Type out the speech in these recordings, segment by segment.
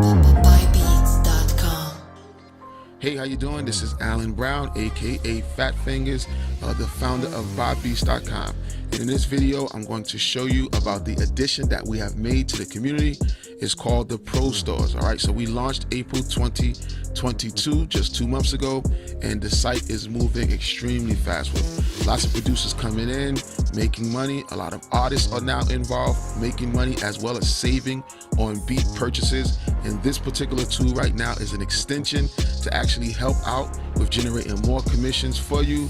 BuyBeats.com. Hey, how you doing? This is Alan Brown, aka Fat Fingers, the founder of BuyBeats.com. And in this video, I'm going to show you about the addition that we have made to the community. It's called the Pro Stores. All right, so we launched April 2022, just 2 months ago, and the site is moving extremely fast with lots of producers coming in, making money. A lot of artists are now involved, making money as well as saving on beat purchases. And this particular tool right now is an extension to actually help out with generating more commissions for you,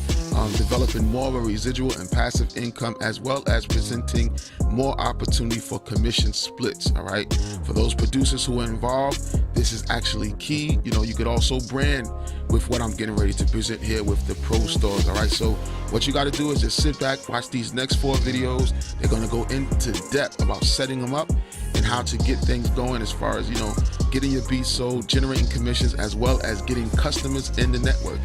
developing more of a residual and passive income, as well as presenting more opportunity for commission splits. All right, for those producers who are involved, this is actually key. You know, you could also brand with what I'm getting ready to present here with the Pro Stores. All right, so what you got to do is just sit back, watch these next 4 videos. They're going to go into depth about setting them up and how to get things going as far as, you know, getting your beats sold, generating commissions, as well as getting customers in the network.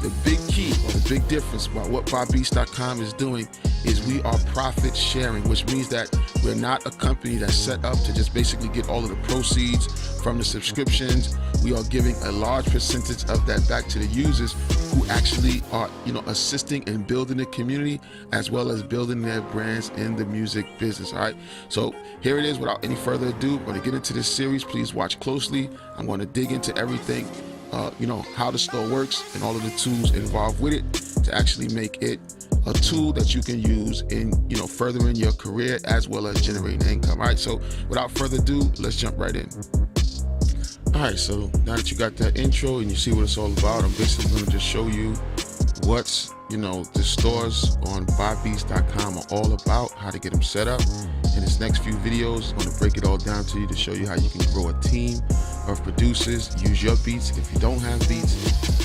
The big key, or the big difference about what BuyBeats.com is doing is we are profit sharing, which means that we're not a company that's set up to just basically get all of the proceeds from the subscriptions. We are giving a large percentage of that back to the users who actually are, you know, assisting in building the community as well as building their brands in the music business. All right, so here it is. Without any further ado, I'm going to get into this series. Please watch closely. I'm going to dig into everything, you know, how the store works and all of the tools involved with it to actually make it a tool that you can use in, you know, furthering your career as well as generating income. All right, so without further ado, let's jump right in. All right, so now that you got that intro and you see what it's all about, I'm basically going to just show you what's, you know, the stores on BuyBeats.com are all about, how to get them set up. In this next few videos, I'm going to break it all down to you to show you how you can grow a team of producers, use your beats. If you don't have beats,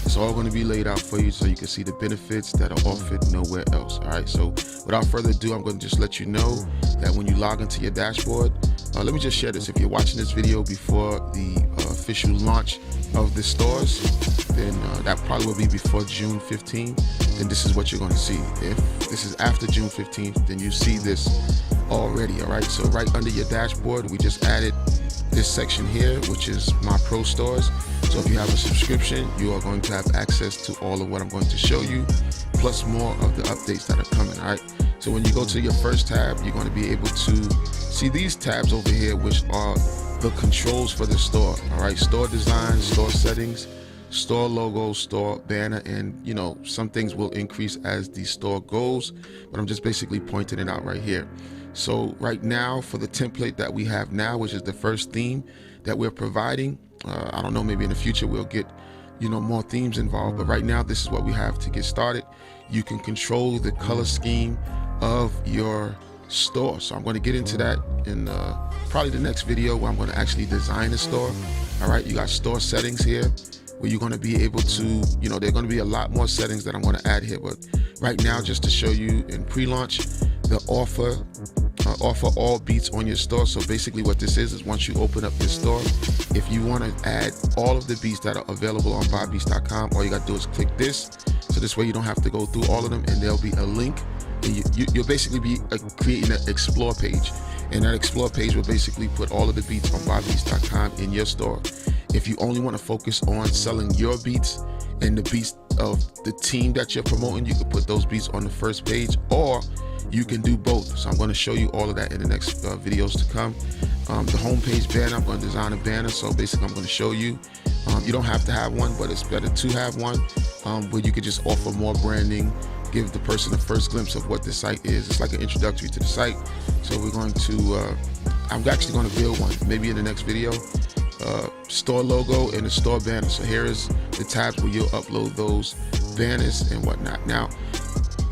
it's all going to be laid out for you so you can see the benefits that are offered nowhere else. All right, so without further ado, I'm going to just let you know that when you log into your dashboard, let me just share this. If you're watching this video before the official launch of the stores, then that probably will be before June 15th. Then this is what you're going to see. If this is after June 15th, then you see this already. All right, so right under your dashboard, we just added this section here, which is my Pro Stores. So if you have a subscription, you are going to have access to all of what I'm going to show you, plus more of the updates that are coming. All right, so when you go to your first tab, you're going to be able to see these tabs over here, which are the controls for the store. All right, store design, store settings, store logo, store banner, and, you know, some things will increase as the store goes, but I'm just basically pointing it out right here. So right now, for the template that we have now, which is the first theme that we're providing, I don't know, maybe in the future we'll get, you know, more themes involved, but right now this is what we have to get started. You can control the color scheme of your store. So I'm going to get into that in probably the next video, where I'm going to actually design the store. All right, you got store settings here where you're going to be able to, you know, there are going to be a lot more settings that I'm going to add here, but right now, just to show you in pre-launch, the offer all beats on your store. So basically what this is once you open up your store, if you want to add all of the beats that are available on BuyBeats.com, all you got to do is click this. So this way you don't have to go through all of them, and there'll be a link, and you'll basically be creating an explore page, and that explore page will basically put all of the beats on BuyBeats.com in your store. If you only want to focus on selling your beats and the beats of the team that you're promoting, you can put those beats on the first page, or you can do both. So I'm going to show you all of that in the next videos to come. The homepage banner, I'm going to design a banner. So basically I'm going to show you, you don't have to have one, but it's better to have one, where you could just offer more branding, give the person the first glimpse of what the site is. It's like an introductory to the site. So we're going to, I'm actually going to build one, maybe in the next video. Store logo and a store banner. So here is the tabs where you'll upload those banners and whatnot. Now,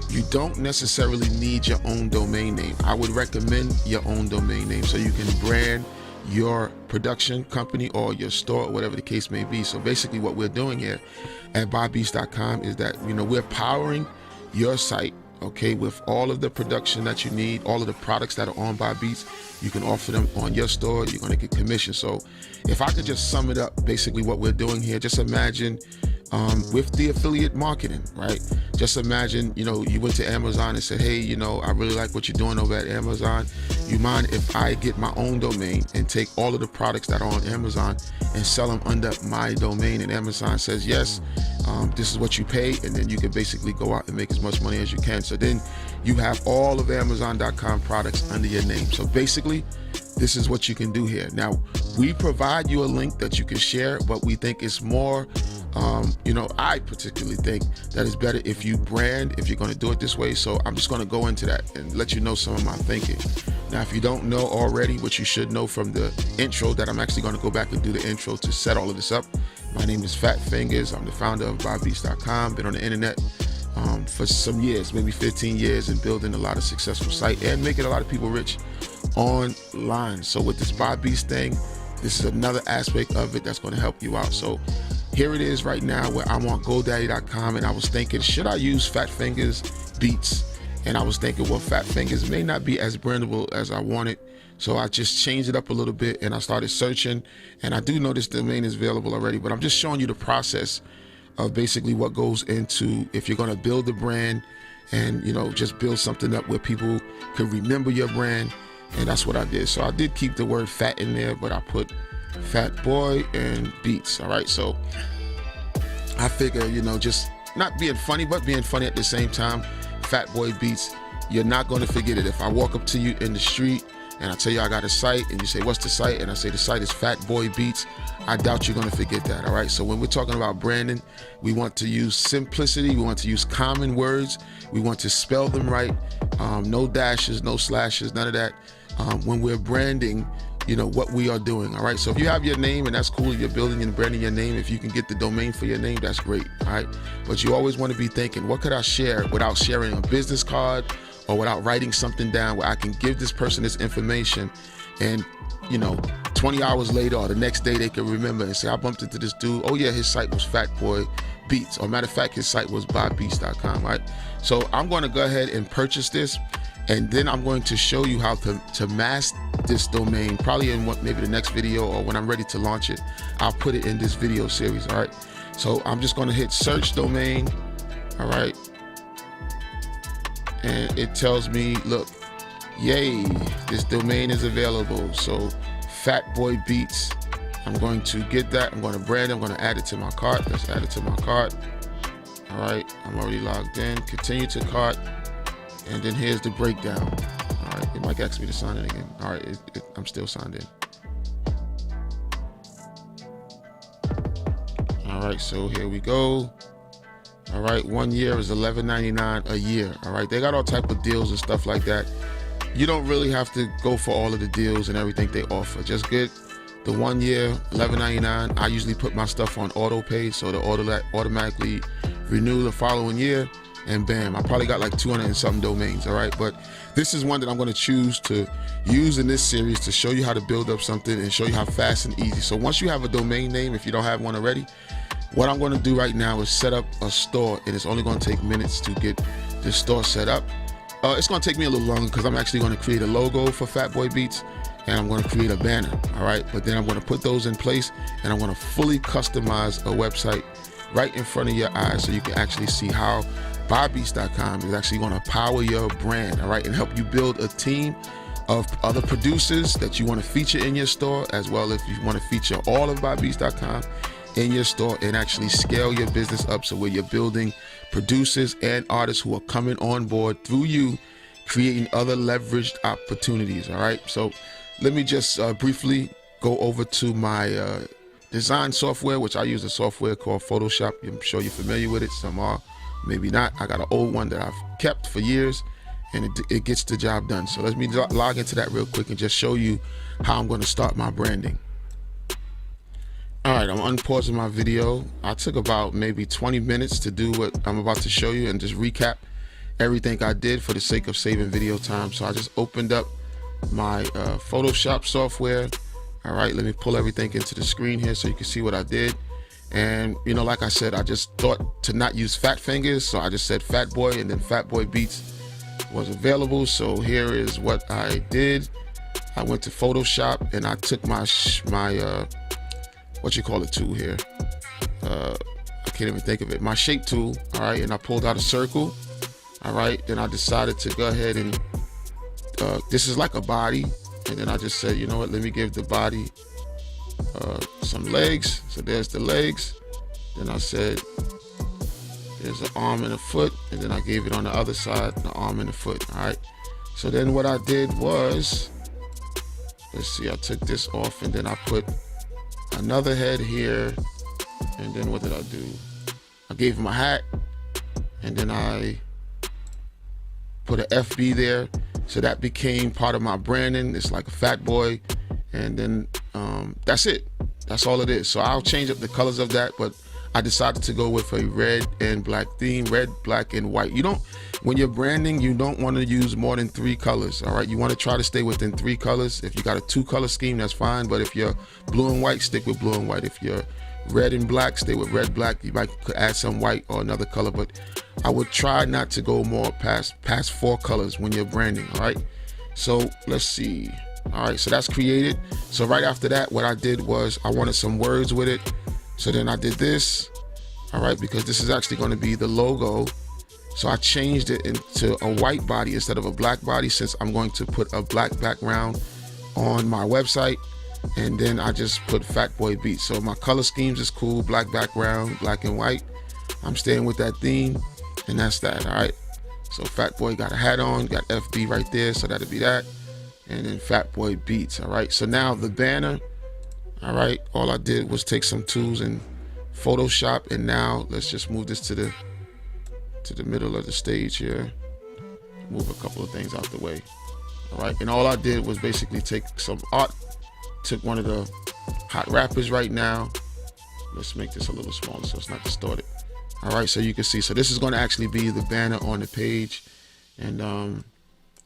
you don't necessarily need your own domain name. I would recommend your own domain name so you can brand your production company or your store, whatever the case may be. So basically what we're doing here at BuyBeats.com is that, you know, we're powering your site, okay, with all of the production that you need, all of the products that are on BuyBeats. You can offer them on your store. You're going to get commission. So if I could just sum it up, basically what we're doing here, just imagine with the affiliate marketing, right? Just imagine, you went to Amazon and said, hey, I really like what you're doing over at Amazon. You mind if I get my own domain and take all of the products that are on Amazon and sell them under my domain? And Amazon says, yes, this is what you pay. And then you can basically go out and make as much money as you can. So then you have all of Amazon.com products under your name. So basically, this is what you can do here. Now, we provide you a link that you can share, but we think it's more, I particularly think that it's better if you brand, if you're going to do it this way. So I'm just going to go into that and let you know some of my thinking. Now, if you don't know already, what you should know from the intro, that I'm actually going to go back and do the intro to set all of this up. My name is Fat Fingers. I'm the founder of BuyBeats.com. Been on the internet for some years, maybe 15 years, and building a lot of successful sites and making a lot of people rich online. So with this BuyBeats thing, this is another aspect of it that's going to help you out. So here it is right now where I'm on GoDaddy.com, and I was thinking, should I use Fat Fingers Beats? And I was thinking, well, Fat Fingers may not be as brandable as I wanted. So I just changed it up a little bit and I started searching, and I do know this domain is available already, but I'm just showing you the process of basically what goes into if you're going to build a brand and, just build something up where people can remember your brand. And that's what I did. So I did keep the word fat in there, but I put Fat Boy and Beats. All right. So I figure, just not being funny, but being funny at the same time. Fat Boy Beats, you're not going to forget it. If I walk up to you in the street and I tell you I got a site and you say, what's the site? And I say the site is Fat Boy Beats, I doubt you're going to forget that. All right. So when we're talking about branding, we want to use simplicity. We want to use common words. We want to spell them right. No dashes, no slashes, none of that. When we're branding, what we are doing. All right. So if you have your name, and that's cool, you're building and branding your name. If you can get the domain for your name, that's great. All right. But you always want to be thinking, what could I share without sharing a business card or without writing something down where I can give this person this information and, 20 hours later or the next day they can remember and say, I bumped into this dude. Oh yeah, his site was Fat Boy Beats. Or matter of fact, his site was BuyBeats.com, right? So I'm going to go ahead and purchase this. And then I'm going to show you how to mask this domain, probably in maybe the next video, or when I'm ready to launch it, I'll put it in this video series. All right. So I'm just going to hit search domain. All right. And it tells me, look, yay, this domain is available. So Fat Boy Beats, I'm going to get that. I'm going to brand it. I'm going to add it to my cart. Let's add it to my cart. All right. I'm already logged in. Continue to cart. And then here's the breakdown. All right, it might ask me to sign in again. All right, I'm still signed in. All right, so here we go. All right, 1 year is $11.99 a year. All right, they got all type of deals and stuff like that. You don't really have to go for all of the deals and everything they offer. Just get the 1 year, $11.99. I usually put my stuff on auto pay, so the automatically renew the following year. And bam, I probably got like 200 and something domains. All right. But this is one that I'm going to choose to use in this series to show you how to build up something and show you how fast and easy. So once you have a domain name, if you don't have one already, what I'm going to do right now is set up a store, and it's only going to take minutes to get this store set up. It's going to take me a little longer because I'm actually going to create a logo for Fat Boy Beats, and I'm going to create a banner. All right. But then I'm going to put those in place, and I'm going to fully customize a website right in front of your eyes so you can actually see how BuyBeats.com is actually going to power your brand, all right, and help you build a team of other producers that you want to feature in your store, as well if you want to feature all of BuyBeats.com in your store and actually scale your business up so where you're building producers and artists who are coming on board through you, creating other leveraged opportunities, all right? So let me just briefly go over to my design software, which I use a software called Photoshop. I'm sure you're familiar with it. Some are, maybe not. I got an old one that I've kept for years, and it gets the job done. So let me log into that real quick and just show you how I'm going to start my branding. All right, I'm unpausing my video. I took about maybe 20 minutes to do what I'm about to show you and just recap everything I did for the sake of saving video time. So I just opened up my Photoshop software. All right, let me pull everything into the screen here so you can see what I did. And, like I said, I just thought to not use Fat Fingers, so I just said Fat Boy, and then Fat Boy Beats was available. So here is what I did. I went to Photoshop and I took my what you call it tool here. I can't even think of it. My shape tool, all right, and I pulled out a circle, all right. Then I decided to go ahead and this is like a body, and then I just said, you know what, let me give the body some legs. So there's the legs. Then I said there's an arm and a foot, and then I gave it on the other side, the arm and the foot. All right. So then what I did was, let's see, I took this off, and then I put another head here, and then what did I do? I gave him a hat, and then I put an FB there, so that became part of my branding. It's like a fat boy, and then that's it. That's all it is. So I'll change up the colors of that, but I decided to go with a red and black theme, red, black, and white. You don't, when you're branding, you don't want to use more than 3 colors, all right? You want to try to stay within 3 colors. If you got a 2-color scheme, that's fine, but if you're blue and white, stick with blue and white. If you're red and black, stay with red, black. You might could add some white or another color, but I would try not to go more past 4 colors when you're branding, all right? So let's see. All right, so that's created. So right after that, what I did was I wanted some words with it. So then I did this, all right, because this is actually going to be the logo. So I changed it into a white body instead of a black body, since I'm going to put a black background on my website. And then I just put Fat Boy Beats. So my color schemes is cool, black background, black and white. I'm staying with that theme, and that's that, all right? So Fat Boy got a hat on, got FB right there, so that'll be that. And then Fat Boy Beats, all right? So now the banner, all right, all I did was take some tools and Photoshop, and now let's just move this to the middle of the stage here. Move a couple of things out the way, all right? And all I did was basically take some art, took one of the hot rappers right now. Let's make this a little smaller so it's not distorted. All right, so you can see, so this is going to actually be the banner on the page, and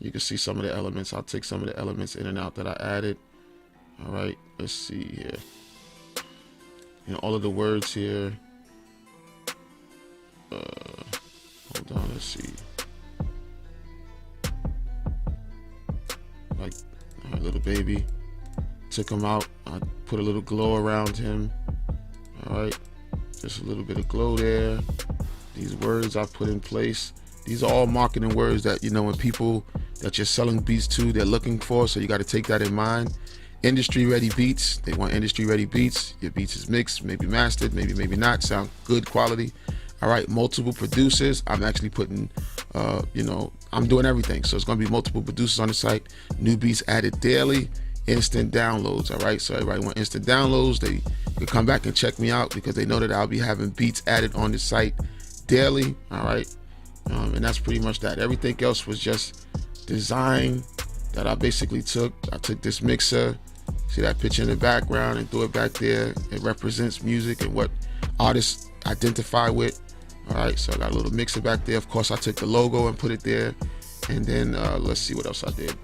you can see some of the elements. I'll take some of the elements in and out that I added. All right, let's see here. You know, all of the words here. Hold on, let's see. Like, all right, little baby. Took him out. I put a little glow around him. All right, just a little bit of glow there. These words I put in place. These are all marketing words that, you know, when people that you're selling beats to, they're looking for. So you got to take that in mind. Industry ready beats. They want industry ready beats. Your beats is mixed, maybe mastered, maybe not. Sound good quality. All right, multiple producers. I'm actually putting, you know, I'm doing everything. So it's going to be multiple producers on the site. New beats added daily. Instant downloads. All right, so everybody want instant downloads. They can come back and check me out because they know that I'll be having beats added on the site daily. All right, and that's pretty much that. Everything else was just design that I basically took. I took this mixer, see that picture in the background, and threw it back there. It represents music and what artists identify with. All right, so I got a little mixer back there. Of course, I took the logo and put it there, and then let's see what else I did.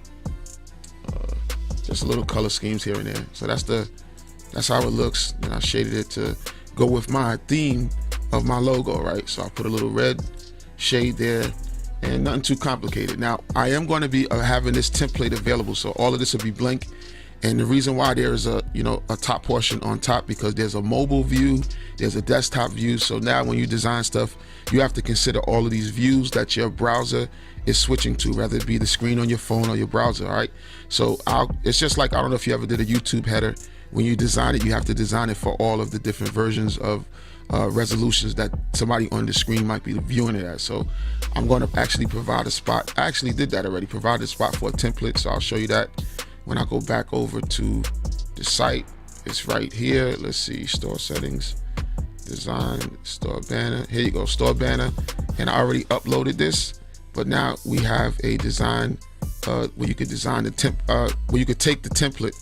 Just a little color schemes here and there. So that's how it looks. And I shaded it to go with my theme of my logo, right? So I put a little red shade there, and nothing too complicated. Now I am going to be having this template available, so all of this will be blank. And the reason why there's a top portion on top, because there's a mobile view, there's a desktop view. So now when you design stuff, you have to consider all of these views that your browser is switching to, whether it be the screen on your phone or your browser. All right, so it's just like, I don't know if you ever did a YouTube header. When you design it, you have to design it for all of the different versions of resolutions that somebody on the screen might be viewing it at. So I'm going to actually provide a spot. I actually did that already, provided a spot for a template, so I'll show you that when I go back over to the site. It's right here. Let's see, store settings, design, store banner. Here you go, store banner. And I already uploaded this, but now we have a design where you could design the where you could take the template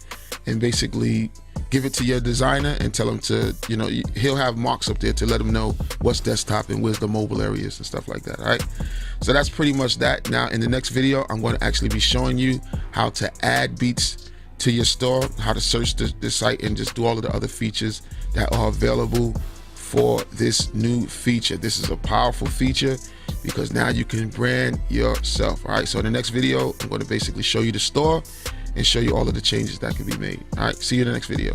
and basically give it to your designer and tell him to, you know, he'll have marks up there to let him know what's desktop and where's the mobile areas and stuff like that. All right, so that's pretty much that. Now in the next video, I'm going to actually be showing you how to add beats to your store, how to search the site, and just do all of the other features that are available for this new feature. This is a powerful feature because now you can brand yourself. All right, so in the next video, I'm going to basically show you the store and show you all of the changes that can be made. All right, see you in the next video.